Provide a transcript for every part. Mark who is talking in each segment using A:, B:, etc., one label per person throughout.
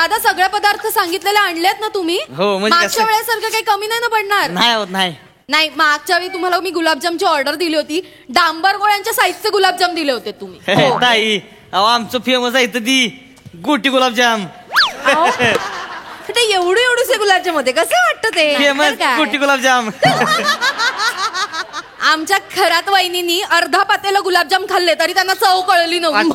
A: दादा सगळे पदार्थ सांगितलेले आणलेत ना तुम्ही?
B: हो, म्हणजे
A: मागच्या वेळेसारखं काही कमी नाही ना पडणार?
B: नाही होत नाही.
A: नाही, मागच्या वेळी तुम्हाला मी गुलाबजामची ऑर्डर दिली होती, डांबर गोळ्यांच्या साईजचे गुलाबजाम दिले होते तुम्ही.
B: ताई अहो आमचं फेमस आहे ती गोटी गुलाबजाम.
A: ते एवढे गुलाबजाम होते, कसं वाटतं ते?
B: फेमस गोटी गुलाबजाम.
A: आमच्या खरात वहिनीनी अर्धा पातेला गुलाबजाम खाल्ले तरी त्यांना चव कळली नव्हती.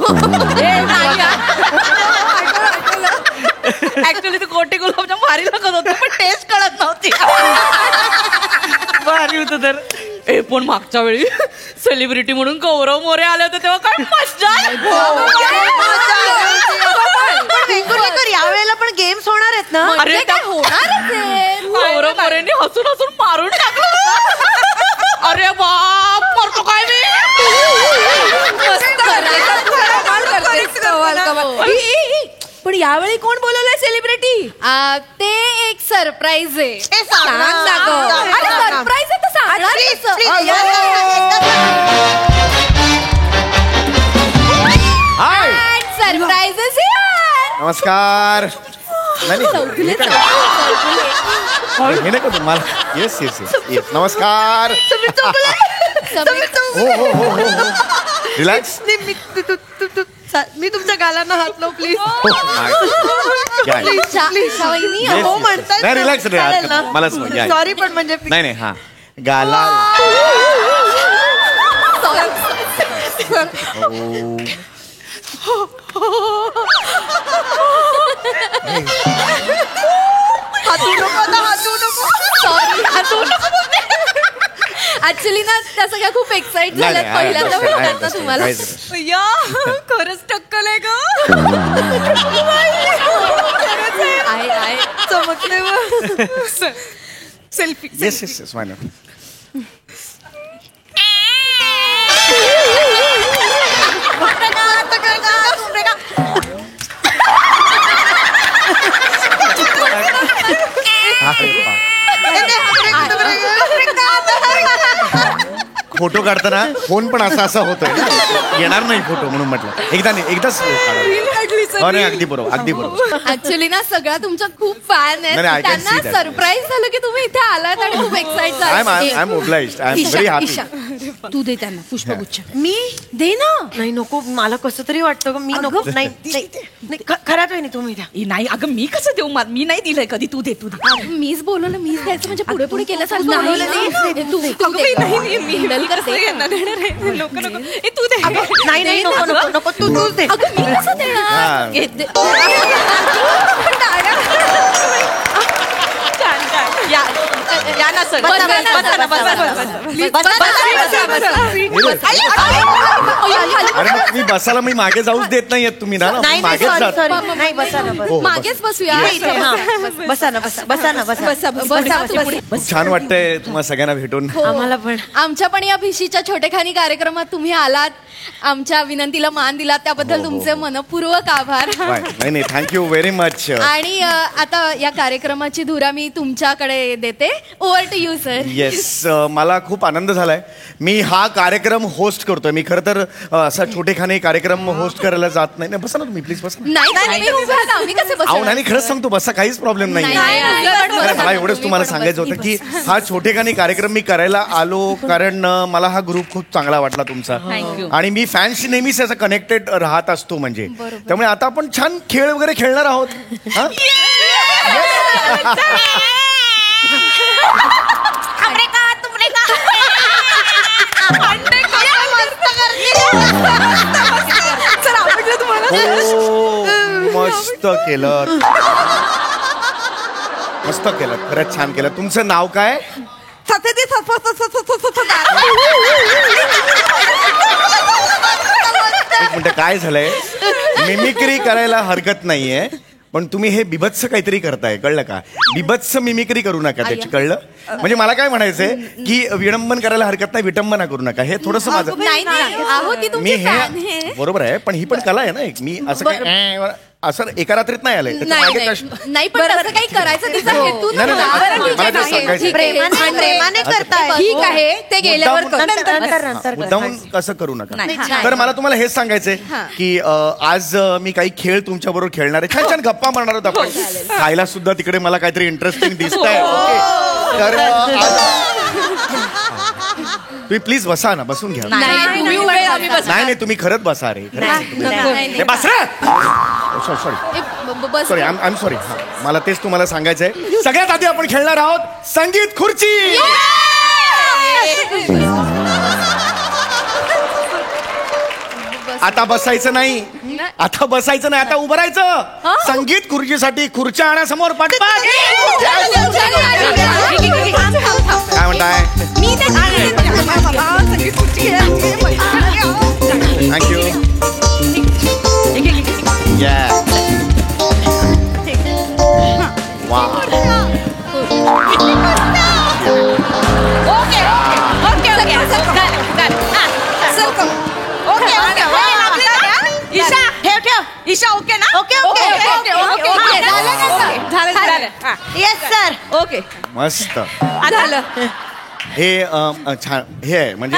C: ऍक्च्युली ते गोटे गुलाबजाम भारी लागत होते पण टेस्ट कळत नव्हती.
B: भारी होतं तर.
C: पण मागच्या वेळी सेलिब्रिटी म्हणून गौरव मोरे आले होते तेव्हा काय मजा.
D: यावेळेला पण गेम्स होणार आहेत ना?
A: अरे काय होणार?
C: गौरव मोरेंनी हसून हसून मारून टाकलं. अरे बाप करतो काय मी.
D: पण यावेळी कोण बोलवलंय सेलिब्रिटी?
A: ते एक सरप्राईज आहे.
D: सरप्राईज आहे तर
A: सरप्राईज.
E: नमस्कार. हे नाही का तुम्हाला? Yes yes yes yes. नमस्कार. हो रिलॅक्स.
D: मी तुमच्या गालांना हात लावू प्लीज.
E: हो म्हणतात. नाही रिलॅक्स रे. मला
D: सॉरी पण म्हणजे
E: नाही हा गाला.
A: ऍक्च्युली ना त्या सगळ्या खूप एक्साइट झाल्यात पहिल्यांदा भेटतात ना तुम्हाला.
C: या खरंच टक्कल आहे ग.
A: आहे
D: चमकले.
C: सेल्फी.
E: येस येस येस माय. फोटो काढताना फोन पण असा होतोय येणार नाही फोटो म्हणून म्हटलं एकदाच नाही. अगदी बरोबर.
A: ऍक्च्युली ना सगळ्या तुमच्या खूप फॅन आहेत. त्यांना सरप्राईज झालं की तुम्ही इथे आलात आणि खूप एक्साइट झाले.
E: I am obliged. I am very happy.
A: तू दे त्यांना पुष्पगुच्छ.
D: मी
A: दे ना.
D: नाही नको, मला कसं तरी वाटतं. मी नको. नाही खरात नाही तुम्ही द्या.
C: नाही अगं मी कसं देऊ? मी नाही दिलंय कधी. तू दे.
A: मीच बोलवलं, मीच द्यायचं म्हणजे पुढे पुढे केलं
D: नाही. नको तूच दे.
A: मी कसं देणार?
C: या ना सर.
E: अरे मग तुम्ही बसायला मी मागे जाऊच देत नाहीयेत तुम्ही ना. मागेच जात.
D: नाही बसा ना.
A: मागेच बसूया.
D: बसा ना.
E: खूप छान वाटतंय तुम्हाला सगळ्यांना भेटून.
D: आम्हाला पण.
A: आमच्या पण या भिशीच्या छोटेखानी कार्यक्रमात तुम्ही आलात, आमच्या विनंतीला मान दिलात त्याबद्दल तुमचे मनपूर्वक आभार.
E: नाही थँक्यू व्हेरी मच.
A: आणि आता या कार्यक्रमाची धुरा मी तुमच्याकडे देते. Over to you sir.
E: Yes मला खूप आनंद झालाय. मी हा कार्यक्रम होस्ट करतोय. मी खरं तर असा छोटेखानी कार्यक्रम होस्ट करायला जात नाही. बसा ना तुम्ही प्लीज बसा.
A: नाही
E: खरंच सांगतो बसा, काहीच प्रॉब्लेम नाही. मला एवढंच तुम्हाला सांगायचं होतं की हा छोटेखानी कार्यक्रम मी करायला आलो कारण मला हा ग्रुप खूप चांगला वाटला तुमचा. आणि मी फॅन्सशी नेहमीच असं कनेक्टेड राहत असतो म्हणजे. त्यामुळे आता आपण छान खेळ वगैरे खेळणार आहोत. मस्त केलं खरंच छान केलं. तुमचं नाव काय? एक मिनिट काय झालंय? मिमिक्री करायला हरकत नाहीये पण तुम्ही हे बिभत्स काहीतरी करताय, कळलं का? बिभत्स मिमिक्री करू नका त्याची, कळलं? म्हणजे मला काय म्हणायचंय की विडंबन करायला हरकत नाही, विटंबना करू नका. हे थोडस माझं
A: मी हे
E: बरोबर आहे पण ही पण कला आहे ना एक. मी असं काय असं एका रात्रीत नाही आलंय त्याच्या
A: नाही
E: मागे
A: नाही.
E: कष्ट-
A: नाही पण तसं काही करायचं तिचा हेतू
E: नाही, नाही,
A: नव्हता.
E: नाही,
A: बरं, ठीक
E: मला ते
A: आहे,
E: सांगायचं.
A: ठीक आहे.
D: प्रेमाने करताय.
A: ठीक आहे ते गेल्यावर
E: मुद्दामून-
A: नंतर
E: मुद्दामून कसं करू नका
A: नाही.
E: तर मला तुम्हाला हेच सांगायचंय
A: हा.
E: की आज मी काही खेळ तुमच्या बरोबर खेळणार आहे छान छान गप्पा मारणार आहोत आपण खायला सुद्धा तिकडे मला काहीतरी इंटरेस्टिंग दिसतंय ओके. तर तुम्ही प्लीज बसा ना बसून घ्या
A: नाही, तुम्ही उभे, आम्ही बसू.
E: नाही नाही तुम्ही खरंच बसा रे
A: नाही.
E: बस रे सॉरी
A: ए, बस.
E: सॉरी आय एम सॉरी मला तेच तुम्हाला सांगायचंय सगळ्यात आधी आपण खेळणार आहोत संगीत खुर्ची आता बसायचं नाही आता बसायचं नाही आता उभं राहायचं संगीत खुर्चीसाठी खुर्च्या आणा पाठपाठ काय म्हणताय थँक्यू वा
C: ईशा ओके ना
D: ओके ओके
C: ओके
A: झालं.
D: Yes sir.
C: ओके
E: मस्त
C: झालं
E: हे छान हे आहे म्हणजे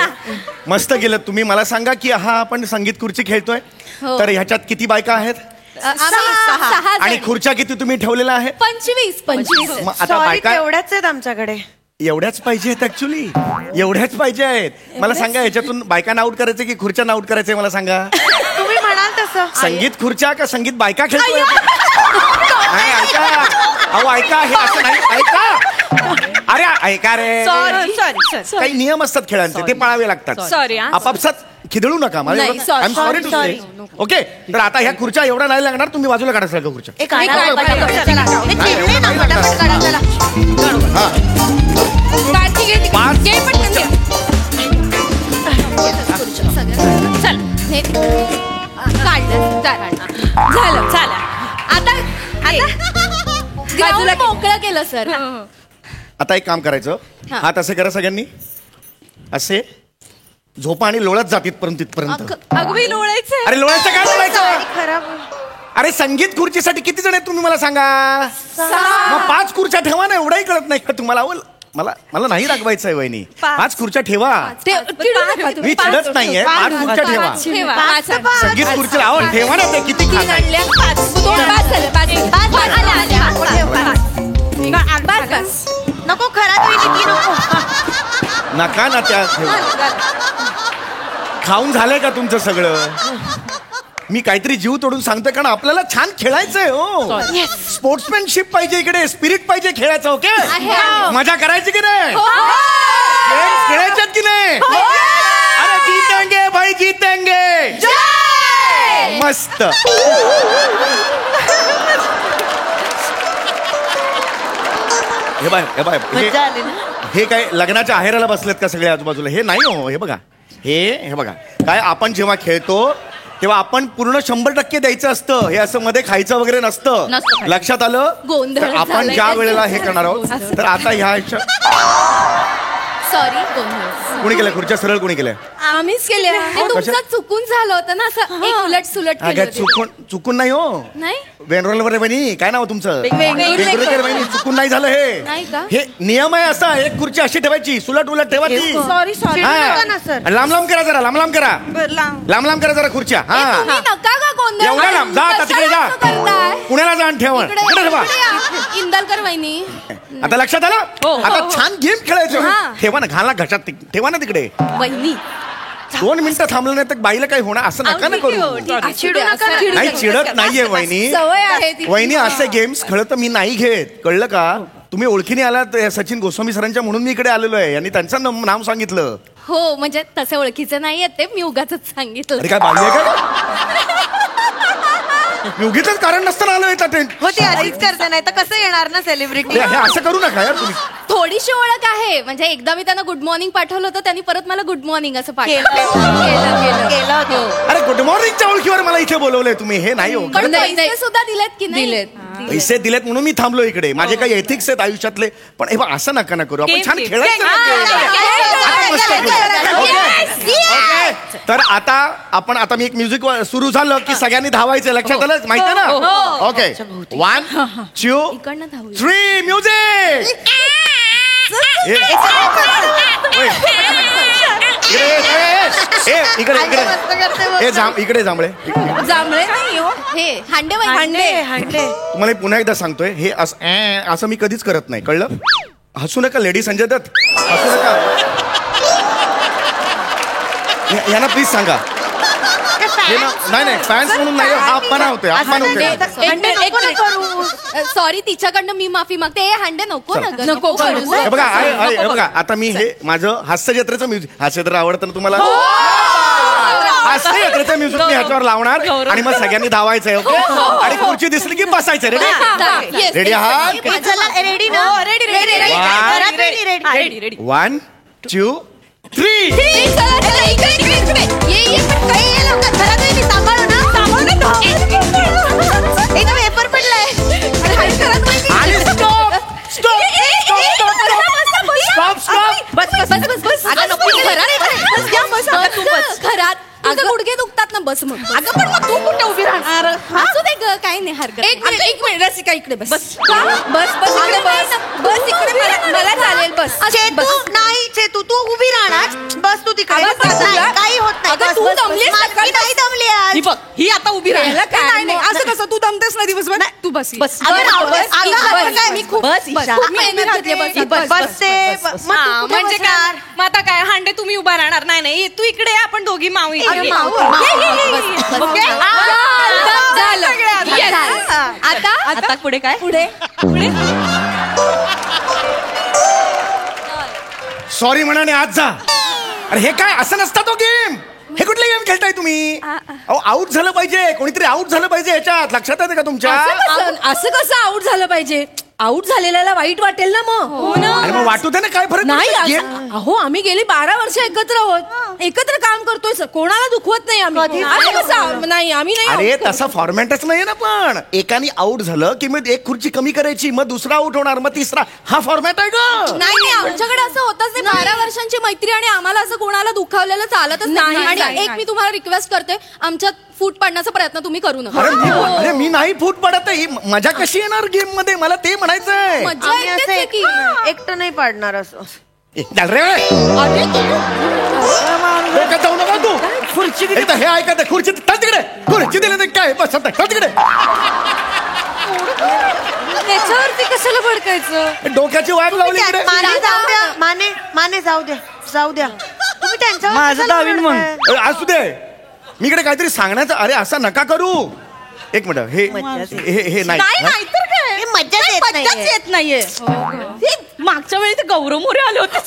E: मस्त गेलं तुम्ही मला सांगा की हा आपण संगीत खुर्ची खेळतोय
A: हो.
E: तर ह्याच्यात किती बायका आहेत
A: आम्ही सहा
E: आणि
A: जण.
E: खुर्च्या किती तुम्ही ठेवलेल्या आहे
A: 25
E: मग आता
D: सॉरी
E: बायका
D: तेवढ्याच आहेत आमच्याकडे.
E: एवढ्याच पाहिजे आहेत ऍक्च्युली एवढ्याच पाहिजे आहेत मला सांगा याच्यातून बायकांना आउट करायचं की खुर्च्या आउट करायचंय मला सांगा
D: तुम्ही म्हणाल तसं.
E: संगीत खुर्च्या का संगीत बायका खेळतोय नाही ऐका अहो ऐका हे असं नाही ऐका अरे ऐका रे
C: सॉरी
E: काही नियम असतात खेळांचे ते पाळावे लागतात
C: Sorry, हा.
E: आपापसात खिदळू नका
A: नाही, sorry,
E: sorry to
A: sorry.
E: Okay तर आता ह्या खुर्च्या एवढ्या नाही लागणार तुम्ही बाजूला काढा सगळ्या खुर्च्या
D: एक आणायला पाहिजे. चला. हे
E: नाही,
D: चिमणे ना,
E: नाही
D: फटाफट काढा, चला.
E: हा पाच.
A: झालं आता
C: बाजूला
A: मोकळं केलं सर
E: आता एक काम करायचं
A: हा.
E: हात असे करा सगळ्यांनी असे झोपा आणि लोळत जातीत तिथपर्यंत
C: अगदी लोळायचं
E: अरे लोळायचं काय लोळायचं
D: सॉरी, खराब.
E: अरे संगीत खुर्चीसाठी किती जण आहेत तुम्ही मला सांगा मग 5 खुर्च्या ठेवा ना एवढाही कळत नाही का तुम्हाला मला नाही रागवायचं आहे वहिनी 5 खुर्च्या ठेवा मी चिडत नाहीये 5 खुर्च्या ठेवा संगीत खुर्चीला आवड ठेवा ना ते किती खाताय?
D: नको खराब होईल की नको.
E: नका ना त्या ठेवा खाऊन झालंय का तुमचं सगळं मी काहीतरी जीव तोडून सांगतोय कारण आपल्याला छान खेळायचंय हो स्पोर्ट्समॅनशिप पाहिजे इकडे स्पिरिट पाहिजे खेळायचं ओके मजा करायची की नाही Games खेळायच्यात की नाही अरे जीतेंगे भाई जीतेंगे मस्त हे बाय
D: मजा आली ना.
E: हे काय लग्नाच्या आहेराला बसलेत का सगळे आजूबाजूला हे नाही हो हे बघा हे बघा काय आपण जेव्हा खेळतो तेव्हा आपण पूर्ण 100% द्यायचं असतं हे असं मध्ये खायचं वगैरे नसतं लक्षात आलं
A: गोंधळ
E: तर आपण
A: झालाय
E: ज्या
A: काय
E: वेळेला हे करणार आहोत तर आता ह्या
A: सॉरी
E: कुणी केलं खुर्च्या सरळ कुणी केल्या
A: आम्हीच केले तुमचं चुकून झालं होतं ना असं एक उलट सुलट
E: अगं
A: केलं होतं.
E: चुकून नाही हो
A: नाही
E: वेनरोलवर बहिणी काय नाव तुमचं
A: वेंगुर्लेकर.
E: बहिणी चुकून नाही झालं
A: नाही का?
E: हे नियम आहे असा एक खुर्ची अशी ठेवायची सुलट उलट ठेवायची
D: सॉरी सॉरी नका ना सर.
E: लांब लांब करा जरा लांब करा लांब लांब करा जरा खुर्च्या
A: तुम्ही
E: हा
A: नका का गोंधळ
E: एवढा लांब जा आता तिकडे जा
A: कशाला असं करताय?
E: पुण्याला जा आणि ठेवा
A: इकडे
E: इकडे ठेवा
A: इकडे या. इंदलकर वहिनी
E: आता लक्षात आलं आता छान गेम खेळायचं
A: हा.
E: ठेवा ना घाला घशात ठेवा ना तिकडे
A: वहिनी
E: 2 मिनिटं थांबलं नाही तर बाईला काही होणार असं नका ना करू
A: चिडू नका ना.
E: नाही चिडत नाहीये वहिनी
A: सवय आहे ती.
E: वहिनी असे गेम्स खेळत मी नाही घेत कळलं का तुम्ही ओळखीने आलात सचिन गोस्वामी सरांच्या म्हणून मी इकडे आलेलो आहे यांनी त्यांचं नाव सांगितलं
A: हो म्हणजे तसे ओळखीचे नाही ते मी उगाच सांगितलं
E: अरे काय बाई आहे का मी उगीच कारण नसताना आलोय त्या टेंट
D: हो ती आधीच करते नाही तर कसं येणार ना सेलिब्रिटी.
E: हे असं करू नका यार तुम्ही
A: थोडीशी ओळख आहे म्हणजे एकदा मी त्यांना गुड मॉर्निंग पाठवलं होतं त्यांनी परत मला गुड मॉर्निंग असं
D: केलं. केलं होतं.
E: अरे गुड मॉर्निंगच्या ओळखीवर मला इथे बोलवलंय तुम्ही हे नाही हो
A: पण
C: नाही,
A: पैसे सुद्धा दिलेत की नाही
C: दिलेत.
E: पैसे दिलेत म्हणून मी थांबलो इकडे माझे काही एथिक्स आहेत आयुष्यातले पण हे बघ, असं नका ना करू आपण
C: Game,
E: छान
C: game.
E: खेळायचं ना
C: Game.
E: game. आता मस्त खेळू.
D: Yes.
E: Okay. Okay. तर आता मी एक म्युझिक सुरू झालं की सगळ्यांनी धावायचं, लक्षात आलं? माहिती ना? ओके 1 2
A: इकडनं धावूया.
E: 3 म्युझिक. इकडे जांभळे.
A: जांभळे नाही हो, हे हांडे
E: तुम्हाला पुन्हा एकदा सांगतोय, हे असं मी कधीच करत नाही, कळलं? हसू नका लेडी संजय दत्त, हसू नका. यांना प्लीज सांगा. नाही फॅन्स म्हणून नाही, हा अपमान होतोय, अपमान होतोय.
A: सॉरी, तिच्याकडनं मी माफी मागते. हे हांडे नको नको करू.
E: हे बघा आता मी हे माझं हास्य जत्रेचं म्युझिक, हास्य जत्रा आवडतं ना तुम्हाला? हास्य जत्रेचं म्युझिक मी ह्याच्यावर लावणार आणि मग सगळ्यांनी धावायचंय. ओके? आणि खुर्ची दिसली की बसायचं. रेडी? रेडी आहात?
D: रेडी ना?
C: रेडी
E: 1 2 3.
A: पेपर पडलाय. घरात अगं गुडघे दुखतात ना, बस मग.
D: अगं पण मग तू कुठे उभी राहणार?
A: असू दे ग, काही नाही हरकत.
D: एक मिनिट रसिका, इकडे बस.
A: बस इकडे मला चालेल. बस
D: नाही चेतू, तू उभी राहणार. बस तू तिकडे. काही होत नाही.
A: तू दमलीस ना?
D: नाही दमली आज.
C: ही बघ, ही आता उभी राहिला
D: काय नाही, असं कसं? तू दमतेस ना दिवसभर. तू बस.
C: बस.
A: मी खूप
C: म्हणजे काय? मग आता काय, हांडे तुम्ही उभा राहणार? नाही तू इकडे, आपण दोघी मावी. आता पुढे काय? पुढे
E: सॉरी म्हणाने आज जा. अरे हे काय, असं नसता तो गेम. हे कुठले गेम खेळताय तुम्ही? आउट झालं पाहिजे, कोणीतरी आउट झालं पाहिजे याच्यात. लक्षात येते का तुमच्या?
D: असं कसं आउट झालं पाहिजे? आउट झालेल्याला वाईट वाटेल ना मग.
E: अरे मग वाटू दे ना, काय फरक
D: नाही. अहो आम्ही गेली 12 वर्ष एकत्र आहोत, एकत्र काम करतोय, कोणाला दुखवत नाही आम्ही. नाही आम्ही नाही.
E: अरे तसा फॉर्मॅटच नाहीये ना. पण एकाने आउट झालं की मग एक खुर्ची कमी करायची, मग दुसरा आउट होणार, मग तिसरा. हा फॉर्मॅट आहे का?
A: नाही, आमच्याकडे असं होतच नाही. 12 वर्षांची मैत्री आणि आम्हाला असं कोणाला दुखावलेलं चालतच नाही. आणि एक मी तुम्हाला रिक्वेस्ट करते, आमच्यात फूट पाडण्याचा प्रयत्न तुम्ही करू नका.
E: अरे मी नाही फूट पडत. ही मजा कशी येणार गेम मध्ये, मला ते म्हणायचंय.
A: मजा येते की
D: एकटं नाही पाडणार असं.
E: चल रे, डोक्यात जाऊ नका तू. खुर्ची हे ऐकत, खुर्ची तिकडे, खुर्ची दिली काय बस तिकडे.
D: त्याच्यावरती कशाला भडकायचं?
E: डोक्याची वाट लावली इकडे.
D: माने जाऊ द्या. तुम्ही त्यांच्यावर
B: माझं दावीन मग.
E: असू दे, मी इकडे काहीतरी सांगण्याचं. अरे असं नका करू. एक मिनिट, हे नाही.
C: तर काय, मज्जाच येत नाहीये. मागच्या वेळी ते गौरव मोरे आले होते.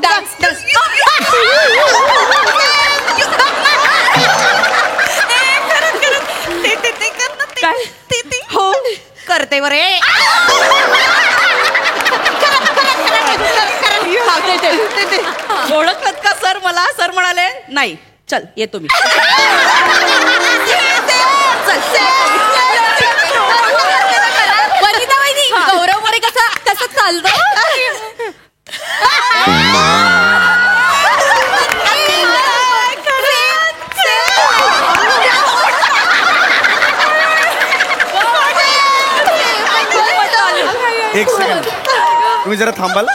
A: डान्स
C: हो करते बरे. ओळखत का सर मला? सर म्हणाले नाही, चल येतो मी.
A: वनिता वहिनी, गौरव मोरे कसं चालतं?
E: एक सेकंड, तुम्ही जरा थांबाल?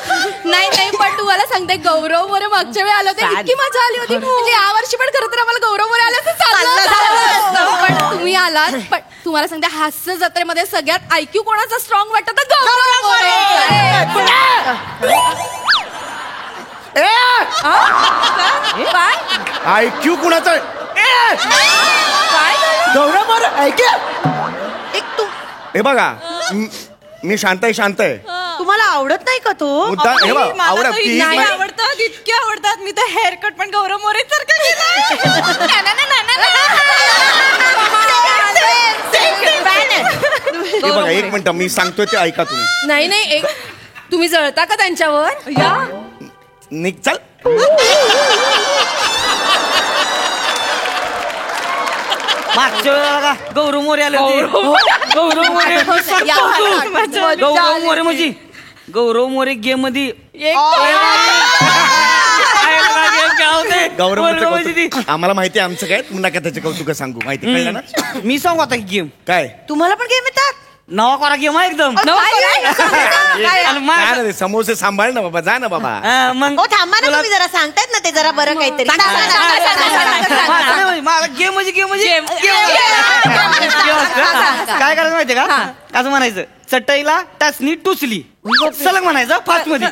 A: नाही पण तुम्हाला सांगते, गौरव मोरे मागच्या वेळी आले होते, इतकी मजा आली होती. म्हणजे या वर्षी पण खरं तर आम्हाला गौरव मोरे आले असं चाललं. पण तुम्ही आलात. पण तुम्हाला सांगते, हास्य जत्रेमध्ये सगळ्यात IQ कोणाचा स्ट्रॉंग वाटतं तर गौरव मोरे.
E: IQ कुणाचा? गौरव मोरे ऐक. हे बघा, मी शांत आहे.
D: तुम्हाला आवडत नाही का तो?
E: मुद्दा हे बघ, आवडत
C: नाही आवडतात, इतके आवडतात. मी तर हेअरकट पण गौरव मोरे सारखं
E: हे बघा, एक मिनिट मी सांगतोय ते ऐका तुम्ही.
D: नाही तुम्ही जळता का त्यांच्यावर?
E: निघ चल.
B: मागच्या वेळेला का गौरव मोरे आले होते गौरव मोरे गौरव मोरे म्हणजे गौरव मोरे गेम मध्ये
E: गौरव आम्हाला माहिती आहे आमचं काय नका त्याचे कौतुक सांगू माहिती कळलं ना
B: मी सांगू आता गेम
E: काय
F: तुम्हाला पण गेम येतात
B: नवा करा गेम आहे एकदम आणि मग-
E: जा ना रे, समोसे सांभाळ ना बाबा जा ना बाबा
B: मग
F: हो थांबा ना तुम्ही जरा सांगतायत ना ते जरा बरं काहीतरी
B: गेम म्हणजे गेम म्हणजे काय करायचं माहितीये का असं म्हणायचं चटईला टाचणी टुचली सलग म्हणायचं फास्ट मध्ये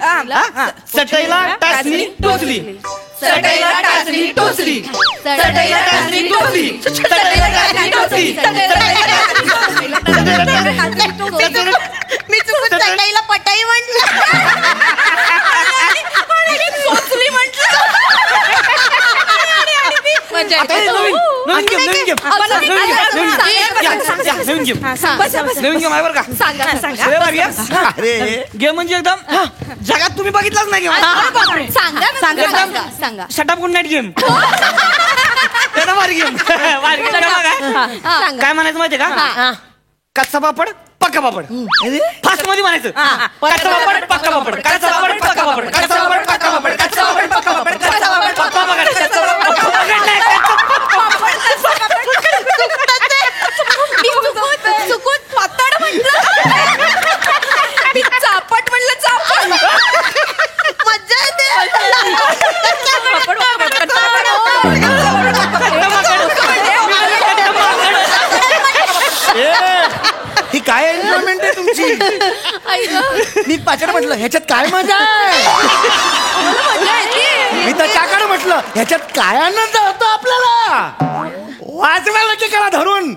B: चटईला टाचणी टोचली
A: चटईला टाचणी टोचली चटईला टाचणी टोचली चटईला टाचणी टोचली
F: मी चुकून चटईला पटाई म्हटलं
B: नवीन गेम आहे बरं का अरे गेम म्हणजे एकदम जगात तुम्ही बघितलाच नाही गेम
A: सांगा
B: शटअप गुड नाईट गेम भारी गेम काय म्हणायचं माहितीये का कच्चा पापड पक्का पापड फास्ट मध्ये म्हणायचं कच्चा पापड पक्का पापड कच्चा पापड पक्का पापड कच्चा पापड पक्का पापड कच्चा पापड पक्का पापड कच्चा पापड पक्का पापड
A: चुकून पातळ म्हटलं चापट म्हणलं चापट
F: मज्जा येते
E: ही काय एन्जॉयमेंट आहे तुमची मी पाचड म्हटलं ह्याच्यात काय मजा आहे मी तर त्याकडे म्हटलं ह्याच्यात काय आनंद होतो आपल्याला वाचवायला की करा धरून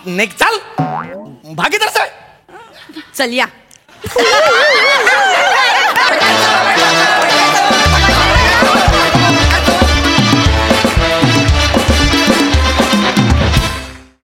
E: नेक चाल भागीदार साहेब
D: चल या